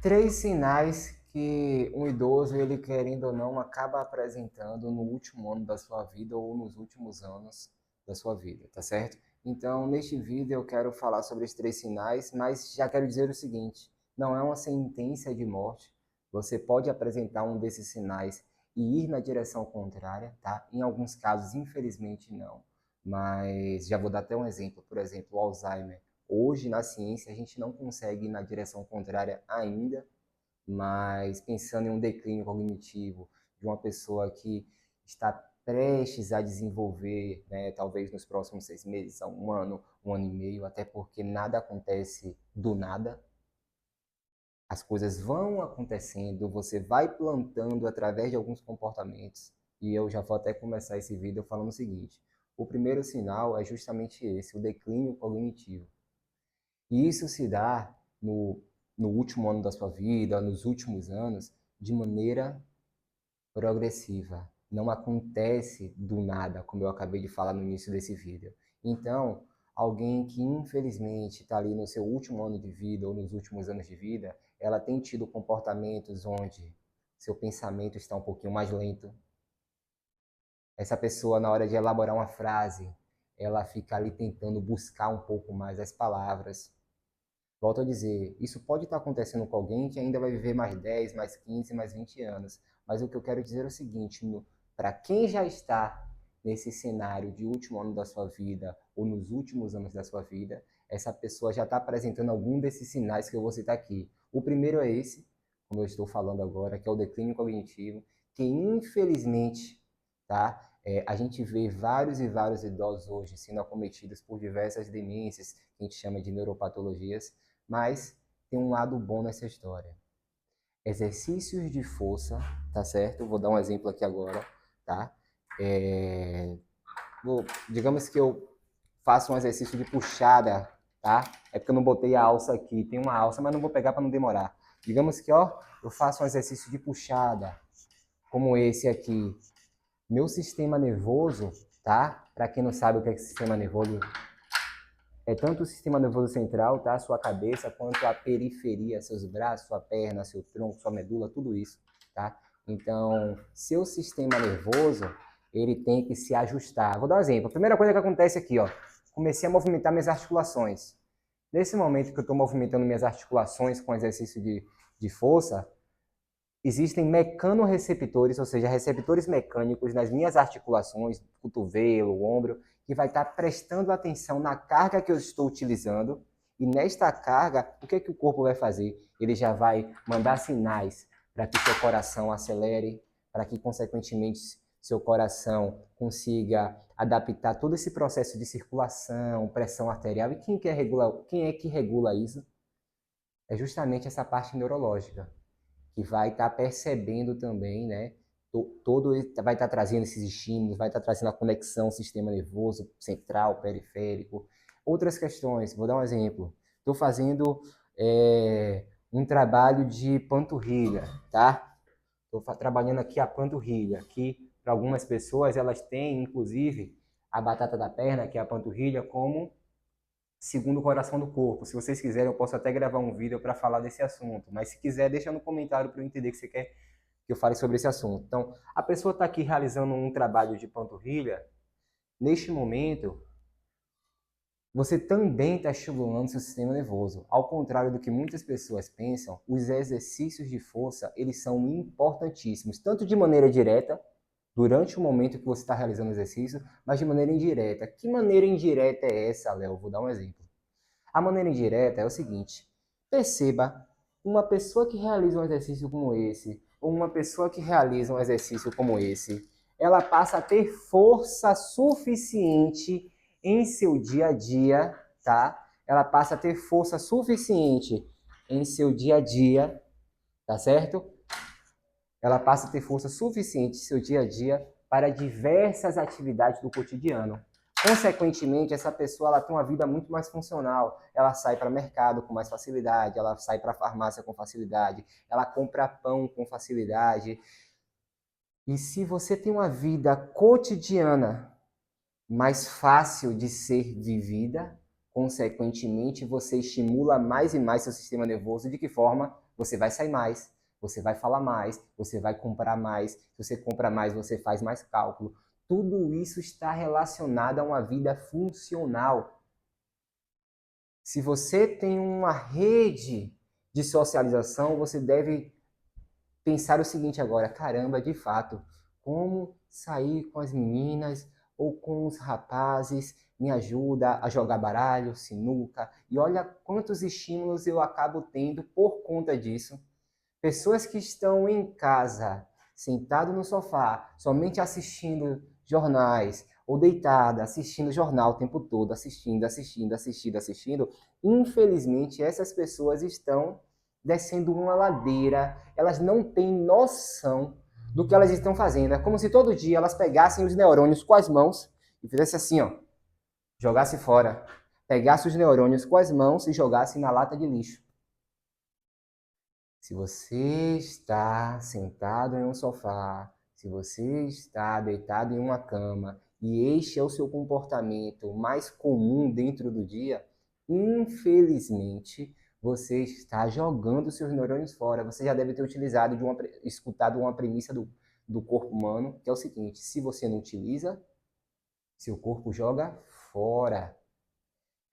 Três sinais que um idoso, ele querendo ou não, acaba apresentando no último ano da sua vida ou nos últimos anos da sua vida, tá certo? Então, neste vídeo eu quero falar sobre os três sinais, mas já quero dizer o seguinte, não é uma sentença de morte. Você pode apresentar um desses sinais e ir na direção contrária, tá? Em alguns casos, infelizmente, não. Mas já vou dar até um exemplo. Por exemplo, o Alzheimer. Hoje, na ciência, a gente não consegue ir na direção contrária ainda, mas pensando em um declínio cognitivo de uma pessoa que está prestes a desenvolver, né, talvez nos próximos 6 meses, um ano e meio, até porque nada acontece do nada, as coisas vão acontecendo, você vai plantando através de alguns comportamentos, e eu já vou até começar esse vídeo falando o seguinte: o primeiro sinal é justamente esse, o declínio cognitivo. E isso se dá no último ano da sua vida, nos últimos anos, de maneira progressiva. Não acontece do nada, como eu acabei de falar no início desse vídeo. Então, alguém que infelizmente está ali no seu último ano de vida ou nos últimos anos de vida, ela tem tido comportamentos onde seu pensamento está um pouquinho mais lento. Essa pessoa, na hora de elaborar uma frase, ela fica ali tentando buscar um pouco mais as palavras. Volto a dizer, isso pode estar acontecendo com alguém que ainda vai viver mais 10, mais 15, mais 20 anos. Mas o que eu quero dizer é o seguinte, para quem já está nesse cenário de último ano da sua vida ou nos últimos anos da sua vida, essa pessoa já está apresentando algum desses sinais que eu vou citar aqui. O primeiro é esse, como eu estou falando agora, que é o declínio cognitivo, que infelizmente, tá? A gente vê vários e vários idosos hoje sendo acometidos por diversas demências, que a gente chama de neuropatologias, mas tem um lado bom nessa história. Exercícios de força, tá certo? Vou dar um exemplo aqui agora, tá? Digamos que eu faço um exercício de puxada, tá? É porque eu não botei a alça aqui. Tem uma alça, mas não vou pegar para não demorar. Digamos que, ó, eu faço um exercício de puxada, como esse aqui. Meu sistema nervoso, tá? Para quem não sabe o que é sistema nervoso, é tanto o sistema nervoso central, tá? Sua cabeça, quanto a periferia, seus braços, sua perna, seu tronco, sua medula, tudo isso, tá? Então, seu sistema nervoso, ele tem que se ajustar. Vou dar um exemplo. A primeira coisa que acontece aqui, ó, comecei a movimentar minhas articulações. Nesse momento que eu estou movimentando minhas articulações com exercício de força, existem mecanorreceptores, ou seja, receptores mecânicos nas minhas articulações, cotovelo, ombro, que vai estar prestando atenção na carga que eu estou utilizando. E nesta carga, o que é que o corpo vai fazer? Ele já vai mandar sinais para que seu coração acelere, para que, consequentemente, seu coração consiga adaptar todo esse processo de circulação, pressão arterial. E quem é que regula isso? É justamente essa parte neurológica, que vai estar percebendo também, né? Todo vai estar trazendo esses estímulos, vai estar trazendo a conexão sistema nervoso central, periférico. Outras questões, vou dar um exemplo. Estou fazendo um trabalho de panturrilha, tá? Estou trabalhando aqui a panturrilha, que para algumas pessoas elas têm, inclusive, a batata da perna, que é a panturrilha, como segundo o coração do corpo. Se vocês quiserem, eu posso até gravar um vídeo para falar desse assunto, mas se quiser, deixa no comentário para eu entender que você quer que eu fale sobre esse assunto. Então, a pessoa está aqui realizando um trabalho de panturrilha, neste momento, você também está estimulando seu sistema nervoso. Ao contrário do que muitas pessoas pensam, os exercícios de força, eles são importantíssimos, tanto de maneira direta, durante o momento que você está realizando o exercício, mas de maneira indireta. Que maneira indireta é essa, Léo? Vou dar um exemplo. A maneira indireta é o seguinte: perceba, uma pessoa que realiza um exercício como esse, ou uma pessoa que realiza um exercício como esse, ela passa a ter força suficiente em seu dia a dia, tá? Ela passa a ter força suficiente em seu dia a dia, tá certo? Ela passa a ter força suficiente em seu dia a dia para diversas atividades do cotidiano. Consequentemente, essa pessoa ela tem uma vida muito mais funcional. Ela sai para o mercado com mais facilidade, ela sai para a farmácia com facilidade, ela compra pão com facilidade. E se você tem uma vida cotidiana mais fácil de ser vivida, Consequentemente, você estimula mais e mais seu sistema nervoso. De que forma? Você vai sair mais, você vai falar mais, você vai comprar mais. Se você compra mais, você faz mais cálculo. Tudo isso está relacionado a uma vida funcional. Se você tem uma rede de socialização, você deve pensar o seguinte agora: caramba, de fato, como sair com as meninas ou com os rapazes me ajuda a jogar baralho, sinuca, e olha quantos estímulos eu acabo tendo por conta disso. Pessoas que estão em casa, sentado no sofá, somente assistindo jornais, ou deitada, assistindo jornal o tempo todo, assistindo, infelizmente essas pessoas estão descendo uma ladeira, elas não têm noção do que elas estão fazendo. É como se todo dia elas pegassem os neurônios com as mãos e fizessem assim, ó, jogasse fora. Pegasse os neurônios com as mãos e jogasse na lata de lixo. Se você está sentado em um sofá, se você está deitado em uma cama e este é o seu comportamento mais comum dentro do dia, infelizmente você está jogando seus neurônios fora. Você já deve ter escutado uma premissa do corpo humano, que é o seguinte: se você não utiliza, seu corpo joga fora.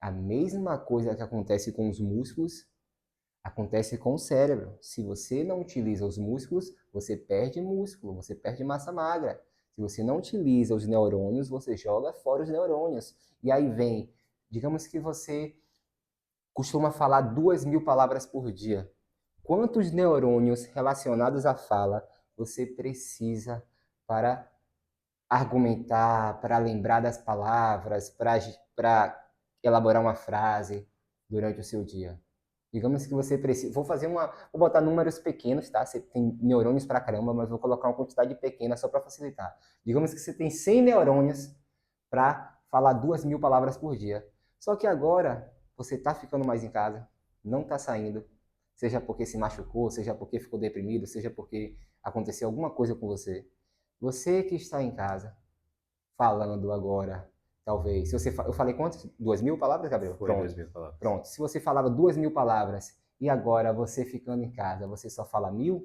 A mesma coisa que acontece com os músculos acontece com o cérebro. Se você não utiliza os músculos, você perde músculo, você perde massa magra. Se você não utiliza os neurônios, você joga fora os neurônios. E aí vem, digamos que você costuma falar 2.000 palavras por dia. Quantos neurônios relacionados à fala você precisa para argumentar, para lembrar das palavras, para elaborar uma frase durante o seu dia? Digamos que você precisa. Vou botar números pequenos, tá? Você tem neurônios pra caramba, mas vou colocar uma quantidade pequena só para facilitar. Digamos que você tem 100 neurônios para falar 2.000 palavras por dia. Só que agora você tá ficando mais em casa, não tá saindo, seja porque se machucou, seja porque ficou deprimido, seja porque aconteceu alguma coisa com você. Você que está em casa, falando agora, talvez. Se você, eu falei quantas? 2.000 palavras, Gabriel? Foi Pronto. 2.000 palavras. Pronto. Se você falava 2.000 palavras e agora você ficando em casa, você só fala 1.000?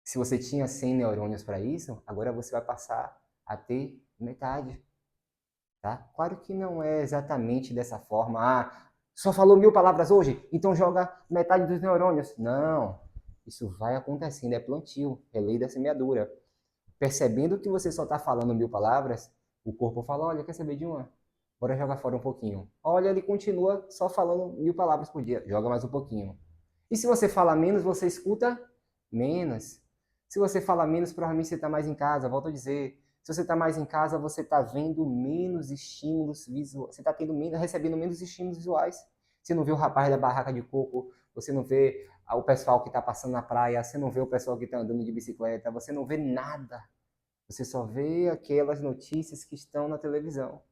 Se você tinha 100 neurônios para isso, agora você vai passar a ter metade. Tá? Claro que não é exatamente dessa forma. Ah, só falou 1.000 palavras hoje, então joga metade dos neurônios. Não. Isso vai acontecendo, é plantio, é lei da semeadura. Percebendo que você só está falando 1.000 palavras, o corpo fala: olha, quer saber de uma? Bora jogar fora um pouquinho. Olha, ele continua só falando 1.000 palavras por dia. Joga mais um pouquinho. E se você fala menos, você escuta menos. Se você fala menos, provavelmente você está mais em casa. Volto a dizer, se você está mais em casa, você está vendo menos estímulos visuais. Você está recebendo menos estímulos visuais. Você não vê o rapaz da barraca de coco, você não vê o pessoal que está passando na praia, você não vê o pessoal que está andando de bicicleta, você não vê nada. Você só vê aquelas notícias que estão na televisão.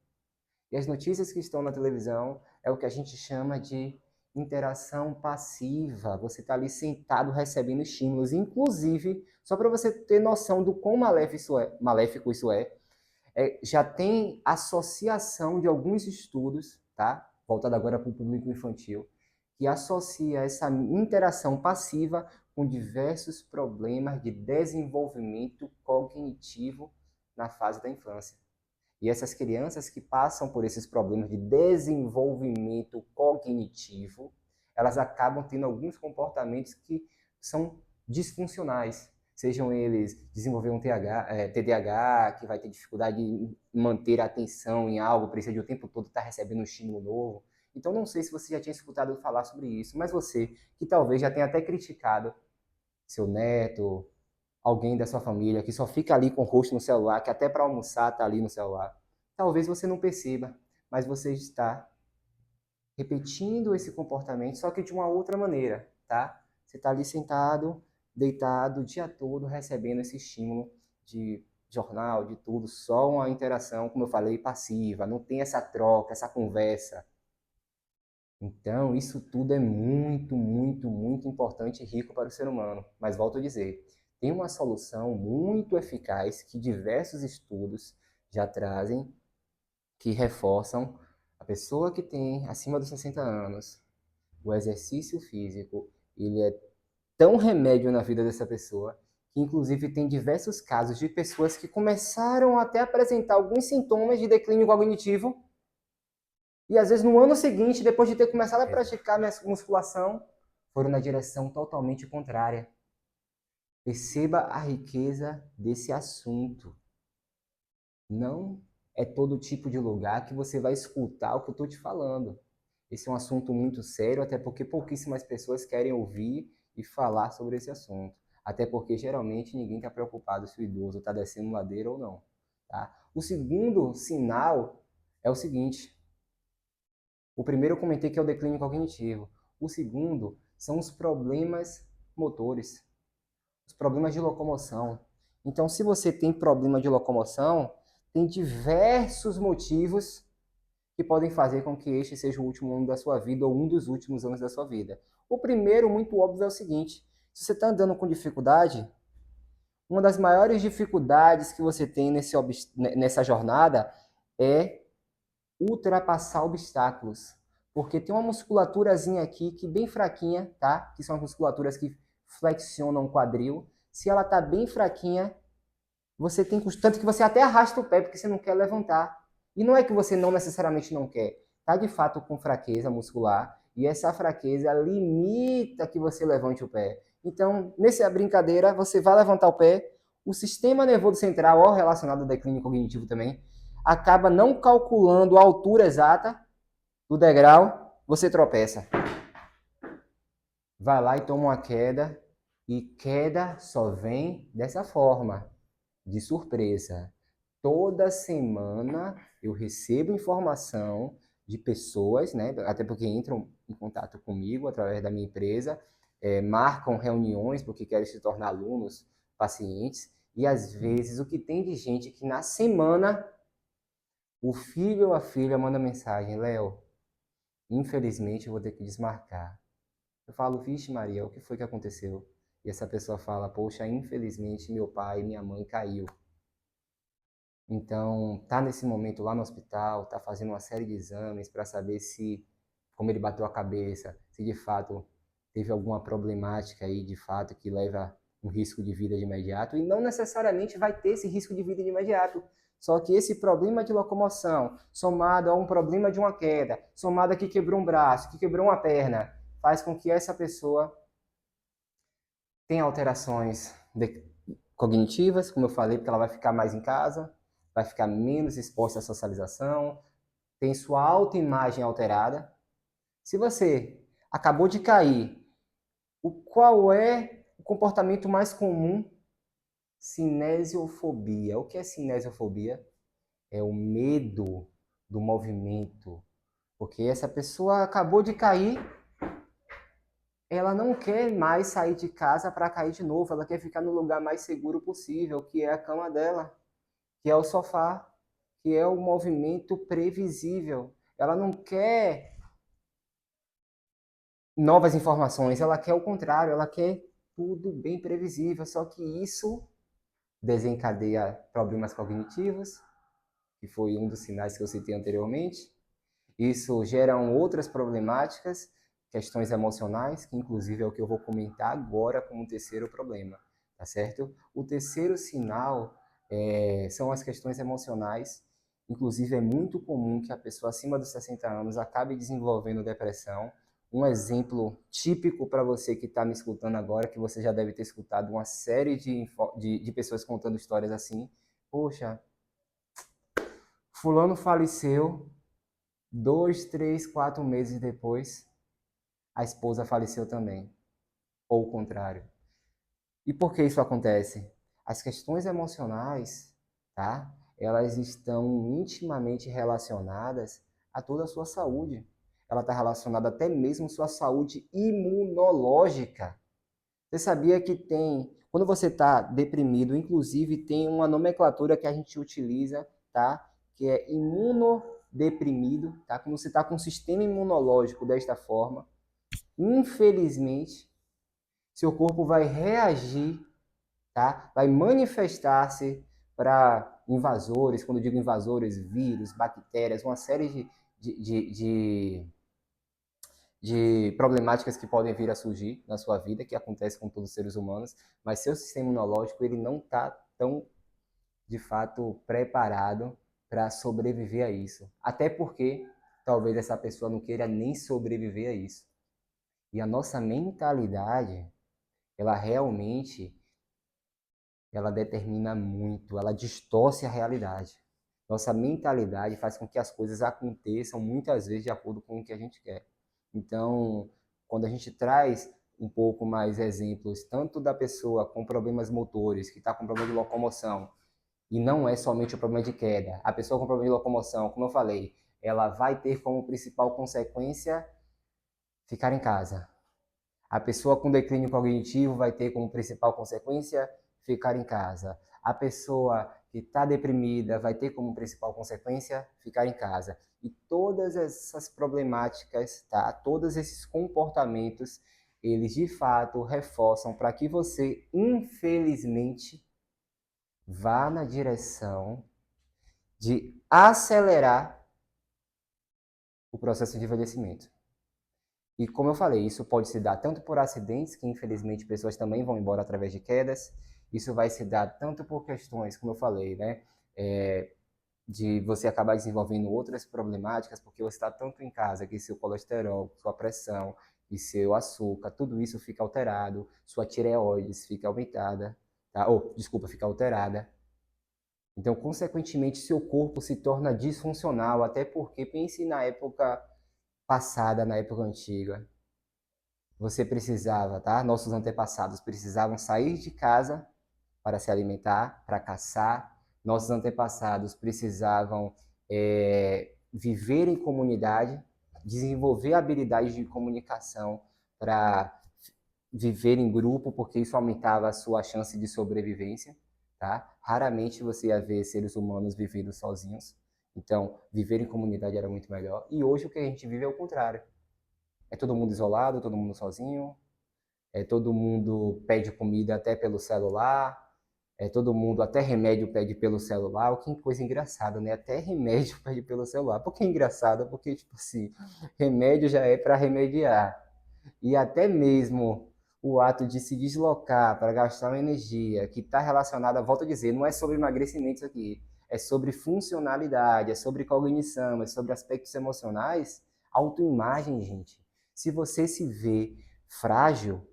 E as notícias que estão na televisão é o que a gente chama de interação passiva. Você está ali sentado recebendo estímulos. Inclusive, só para você ter noção do quão maléfico isso já tem associação de alguns estudos, tá? Voltado agora para o público infantil, que associa essa interação passiva com diversos problemas de desenvolvimento cognitivo na fase da infância. E essas crianças que passam por esses problemas de desenvolvimento cognitivo, elas acabam tendo alguns comportamentos que são disfuncionais. Sejam eles desenvolver um TDAH, que vai ter dificuldade de manter a atenção em algo, precisa de o tempo todo estar recebendo um estímulo novo. Então, não sei se você já tinha escutado falar sobre isso, mas você, que talvez já tenha até criticado seu neto, alguém da sua família que só fica ali com o rosto no celular, que até para almoçar está ali no celular. Talvez você não perceba, mas você está repetindo esse comportamento, só que de uma outra maneira, tá? Você está ali sentado, deitado o dia todo, recebendo esse estímulo de jornal, de tudo, só uma interação, como eu falei, passiva, não tem essa troca, essa conversa. Então, isso tudo é muito, muito, muito importante e rico para o ser humano. Mas volto a dizer, tem uma solução muito eficaz que diversos estudos já trazem, que reforçam A pessoa que tem acima dos 60 anos, o exercício físico, ele é tão remédio na vida dessa pessoa, que inclusive tem diversos casos de pessoas que começaram até a apresentar alguns sintomas de declínio cognitivo, e às vezes no ano seguinte, depois de ter começado a praticar musculação, foram na direção totalmente contrária. Perceba a riqueza desse assunto. Não é todo tipo de lugar que você vai escutar o que eu estou te falando. Esse é um assunto muito sério, até porque pouquíssimas pessoas querem ouvir e falar sobre esse assunto. Até porque geralmente ninguém está preocupado se o idoso está descendo ladeira ou não. Tá? O segundo sinal é o seguinte: o primeiro eu comentei que é o declínio cognitivo. O segundo são os problemas motores, os problemas de locomoção. Então, se você tem problema de locomoção, tem diversos motivos que podem fazer com que este seja o último ano da sua vida ou um dos últimos anos da sua vida. O primeiro, muito óbvio, é o seguinte: se você está andando com dificuldade, uma das maiores dificuldades que você tem nessa jornada é ultrapassar obstáculos. Porque tem uma musculaturazinha aqui que bem fraquinha, tá? Que são as musculaturas que flexionam o quadril. Se ela tá bem fraquinha, você tem tanto que você até arrasta o pé porque você não quer levantar. E não é que você não necessariamente não quer. Tá de fato com fraqueza muscular e essa fraqueza limita que você levante o pé. Então, nessa brincadeira, você vai levantar o pé, o sistema nervoso central, ó, relacionado ao declínio cognitivo também, acaba não calculando a altura exata do degrau, você tropeça. Vai lá e toma uma queda, e queda só vem dessa forma, de surpresa. Toda semana eu recebo informação de pessoas, né, até porque entram em contato comigo através da minha empresa, marcam reuniões porque querem se tornar alunos, pacientes, e às vezes o que tem de gente que na semana o filho ou a filha manda mensagem: Léo, infelizmente eu vou ter que desmarcar. Eu falo: vixe Maria, o que foi que aconteceu? E essa pessoa fala: poxa, infelizmente meu pai e minha mãe caiu. Então, tá nesse momento lá no hospital, tá fazendo uma série de exames para saber se, como ele bateu a cabeça, se de fato teve alguma problemática aí, de fato, que leva um risco de vida de imediato. E não necessariamente vai ter esse risco de vida de imediato. Só que esse problema de locomoção, somado a um problema de uma queda, somado a que quebrou um braço, que quebrou uma perna, faz com que essa pessoa tenha alterações cognitivas, como eu falei, porque ela vai ficar mais em casa, vai ficar menos exposta à socialização, tem sua autoimagem alterada. Se você acabou de cair, qual é o comportamento mais comum? Cinesiofobia. O que é cinesiofobia? É o medo do movimento. Porque essa pessoa acabou de cair, ela não quer mais sair de casa para cair de novo, ela quer ficar no lugar mais seguro possível, que é a cama dela, que é o sofá, que é o movimento previsível. Ela não quer novas informações, ela quer o contrário, ela quer tudo bem previsível, só que isso desencadeia problemas cognitivos, que foi um dos sinais que eu citei anteriormente. Isso gera outras problemáticas, questões emocionais, que inclusive é o que eu vou comentar agora como terceiro problema, tá certo? O terceiro sinal são as questões emocionais. Inclusive, é muito comum que a pessoa acima dos 60 anos acabe desenvolvendo depressão. Um exemplo típico para você que está me escutando agora, que você já deve ter escutado uma série de pessoas contando histórias assim. Poxa, fulano faleceu, 2, 3, 4 meses depois, a esposa faleceu também. Ou o contrário. E por que isso acontece? As questões emocionais, tá? Elas estão intimamente relacionadas a toda a sua saúde. Ela está relacionada até mesmo à sua saúde imunológica. Você sabia que quando você está deprimido, inclusive tem uma nomenclatura que a gente utiliza, tá? Que é imunodeprimido, tá? Quando você está com o sistema imunológico desta forma, infelizmente, seu corpo vai reagir, tá? Vai manifestar-se para invasores, quando eu digo invasores, vírus, bactérias, uma série de, de, de, de problemáticas que podem vir a surgir na sua vida, que acontece com todos os seres humanos, mas seu sistema imunológico ele não está tão, de fato, preparado para sobreviver a isso. Até porque talvez essa pessoa não queira nem sobreviver a isso. E a nossa mentalidade, ela realmente, ela determina muito, ela distorce a realidade. Nossa mentalidade faz com que as coisas aconteçam muitas vezes de acordo com o que a gente quer. Então, quando a gente traz um pouco mais exemplos, tanto da pessoa com problemas motores, que está com problema de locomoção, e não é somente o problema de queda. A pessoa com problema de locomoção, como eu falei, ela vai ter como principal consequência ficar em casa. A pessoa com declínio cognitivo vai ter como principal consequência ficar em casa. A pessoa que está deprimida vai ter como principal consequência ficar em casa. E todas essas problemáticas, tá? Todos esses comportamentos, eles de fato reforçam para que você, infelizmente, vá na direção de acelerar o processo de envelhecimento. E como eu falei, isso pode se dar tanto por acidentes, que infelizmente pessoas também vão embora através de quedas. Isso vai se dar tanto por questões, como eu falei, né? De você acabar desenvolvendo outras problemáticas, porque você está tanto em casa que seu colesterol, sua pressão e seu açúcar, tudo isso fica alterado, sua tireoide fica aumentada, tá? Desculpa, fica alterada. Então, consequentemente, seu corpo se torna disfuncional, até porque pense na época passada, na época antiga. Você precisava, tá? Nossos antepassados precisavam sair de casa para se alimentar, para caçar. Nossos antepassados precisavam viver em comunidade, desenvolver habilidades de comunicação para viver em grupo, porque isso aumentava a sua chance de sobrevivência, tá? Raramente você ia ver seres humanos vivendo sozinhos. Então, viver em comunidade era muito melhor. E hoje o que a gente vive é o contrário. É todo mundo isolado, todo mundo sozinho, todo mundo pede comida até pelo celular, todo mundo, até remédio pede pelo celular. Que coisa engraçada, né? Até remédio pede pelo celular. Por que é engraçado? Porque, tipo assim, remédio já é para remediar. E até mesmo o ato de se deslocar para gastar uma energia que está relacionada, volto a dizer, não é sobre emagrecimento isso aqui, é sobre funcionalidade, é sobre cognição, é sobre aspectos emocionais, autoimagem, gente. Se você se vê frágil,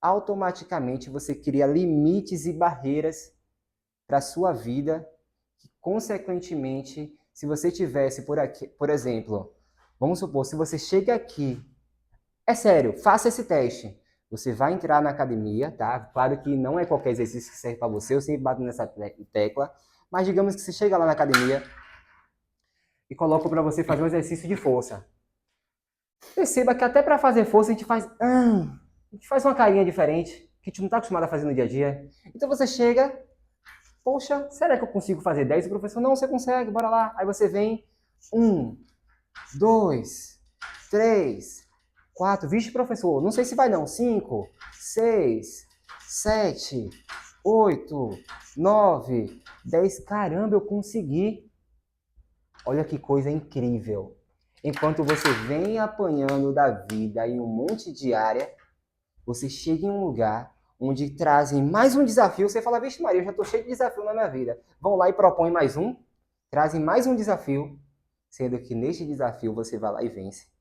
automaticamente você cria limites e barreiras para a sua vida, que, consequentemente, se você tivesse por aqui, por exemplo, vamos supor, se você chega aqui, é sério, faça esse teste. Você vai entrar na academia, tá? Claro que não é qualquer exercício que serve para você, eu sempre bato nessa tecla, mas digamos que você chega lá na academia e coloca para você fazer um exercício de força. Perceba que até para fazer força a gente faz uma carinha diferente, que a gente não está acostumado a fazer no dia a dia. Então você chega, poxa, será que eu consigo fazer 10? O professor, não, você consegue, bora lá. Aí você vem, 1, 2, 3, 4, vixe, professor, não sei se vai não, 5, 6, 7, 8, 9, 10, caramba, eu consegui. Olha que coisa incrível. Enquanto você vem apanhando da vida em um monte de área, você chega em um lugar onde trazem mais um desafio, você fala, vixe Maria, eu já estou cheio de desafio na minha vida. Vão lá e propõem mais um, trazem mais um desafio, sendo que neste desafio você vai lá e vence.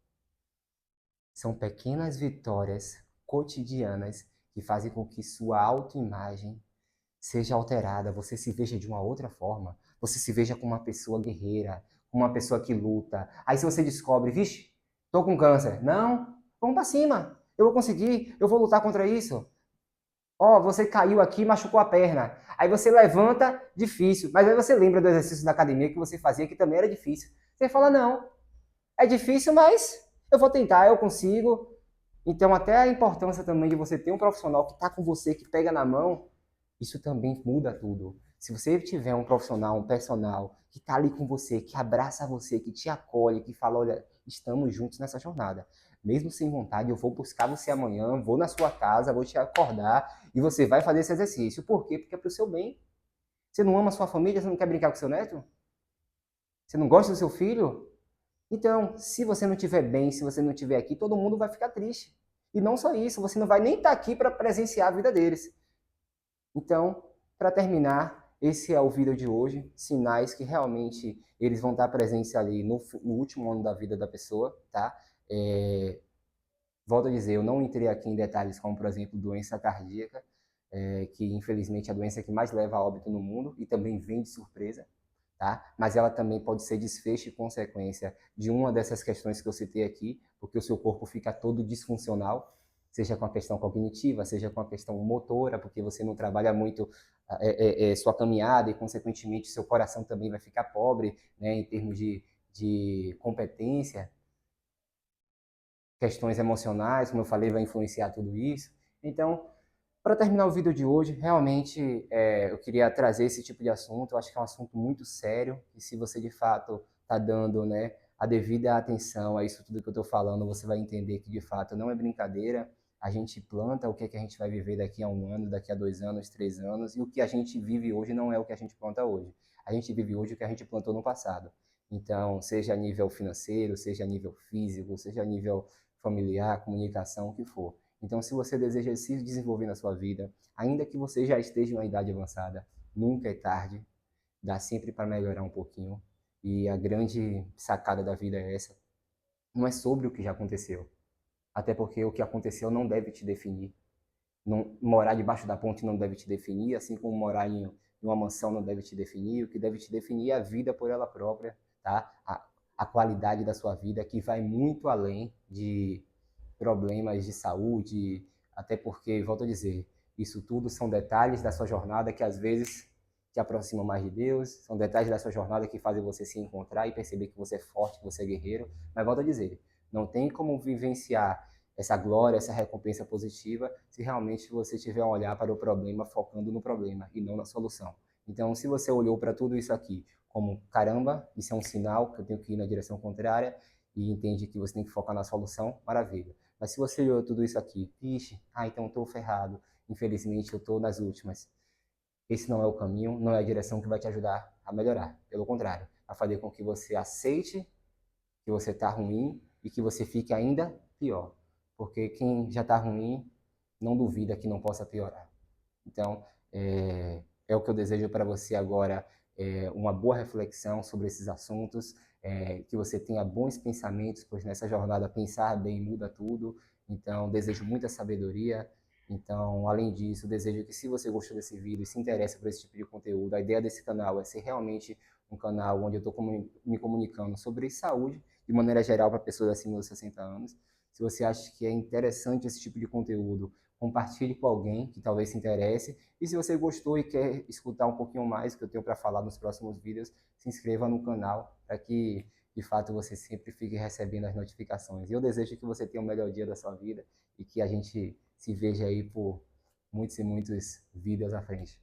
São pequenas vitórias cotidianas que fazem com que sua autoimagem seja alterada, você se veja de uma outra forma, você se veja como uma pessoa guerreira, como uma pessoa que luta. Aí se você descobre, vixe, tô com câncer. Não, vamos para cima. Eu vou conseguir, eu vou lutar contra isso. Ó, você caiu aqui, machucou a perna. Aí você levanta, difícil. Mas aí você lembra do exercício da academia que você fazia, que também era difícil. Você fala, não, é difícil, mas eu vou tentar, eu consigo. Então, até a importância também de você ter um profissional que está com você, que pega na mão, isso também muda tudo. Se você tiver um profissional, um personal, que está ali com você, que abraça você, que te acolhe, que fala, olha, estamos juntos nessa jornada. Mesmo sem vontade, eu vou buscar você amanhã, vou na sua casa, vou te acordar e você vai fazer esse exercício. Por quê? Porque é para o seu bem. Você não ama a sua família, você não quer brincar com seu neto? Você não gosta do seu filho? Então, se você não estiver bem, se você não estiver aqui, todo mundo vai ficar triste. E não só isso, você não vai nem estar aqui para presenciar a vida deles. Então, para terminar, esse é o vídeo de hoje, sinais que realmente eles vão estar presentes ali no último ano da vida da pessoa, tá? Volto a dizer, eu não entrei aqui em detalhes como, por exemplo, doença cardíaca, que infelizmente é a doença que mais leva a óbito no mundo e também vem de surpresa, tá? Mas ela também pode ser desfecho e consequência de uma dessas questões que eu citei aqui, porque o seu corpo fica todo disfuncional, seja com a questão cognitiva, seja com a questão motora, porque você não trabalha muito sua caminhada e, consequentemente, seu coração também vai ficar pobre, né, em termos de competência, questões emocionais, como eu falei, vai influenciar tudo isso. Então, para terminar o vídeo de hoje, realmente eu queria trazer esse tipo de assunto. Eu acho que é um assunto muito sério e se você de fato está dando, né, a devida atenção a isso tudo que eu estou falando, você vai entender que de fato não é brincadeira. A gente planta o que, é que a gente vai viver daqui a um ano, daqui a 2 anos, 3 anos, e o que a gente vive hoje não é o que a gente planta hoje. A gente vive hoje o que a gente plantou no passado. Então, seja a nível financeiro, seja a nível físico, seja a nível familiar, comunicação, o que for. Então, se você deseja se desenvolver na sua vida, ainda que você já esteja em uma idade avançada, nunca é tarde, dá sempre para melhorar um pouquinho. E a grande sacada da vida é essa. Não é sobre o que já aconteceu. Até porque o que aconteceu não deve te definir. Não, morar debaixo da ponte não deve te definir, assim como morar em uma mansão não deve te definir. O que deve te definir é a vida por ela própria, tá? A qualidade da sua vida, que vai muito além de problemas de saúde, até porque, volto a dizer, isso tudo são detalhes da sua jornada que às vezes te aproximam mais de Deus, são detalhes da sua jornada que fazem você se encontrar e perceber que você é forte, que você é guerreiro, mas volto a dizer, não tem como vivenciar essa glória, essa recompensa positiva, se realmente você tiver um olhar para o problema focando no problema e não na solução. Então, se você olhou para tudo isso aqui como, caramba, isso é um sinal que eu tenho que ir na direção contrária e entende que você tem que focar na solução, maravilha. Mas se você olhou tudo isso aqui, vixe, então estou ferrado, infelizmente eu estou nas últimas. Esse não é o caminho, não é a direção que vai te ajudar a melhorar. Pelo contrário, a fazer com que você aceite que você está ruim e que você fique ainda pior. Porque quem já está ruim não duvida que não possa piorar. Então, é o que eu desejo para você agora, uma boa reflexão sobre esses assuntos, que você tenha bons pensamentos, pois nessa jornada pensar bem muda tudo. Então, desejo muita sabedoria. Então, além disso, desejo que se você gostou desse vídeo e se interessa por esse tipo de conteúdo, a ideia desse canal é ser realmente um canal onde eu estou me comunicando sobre saúde, de maneira geral, para pessoas acima dos 60 anos. Se você acha que é interessante esse tipo de conteúdo, compartilhe com alguém que talvez se interesse. E se você gostou e quer escutar um pouquinho mais do que eu tenho para falar nos próximos vídeos, se inscreva no canal para que, de fato, você sempre fique recebendo as notificações. E eu desejo que você tenha o melhor dia da sua vida e que a gente se veja aí por muitos e muitos vídeos à frente.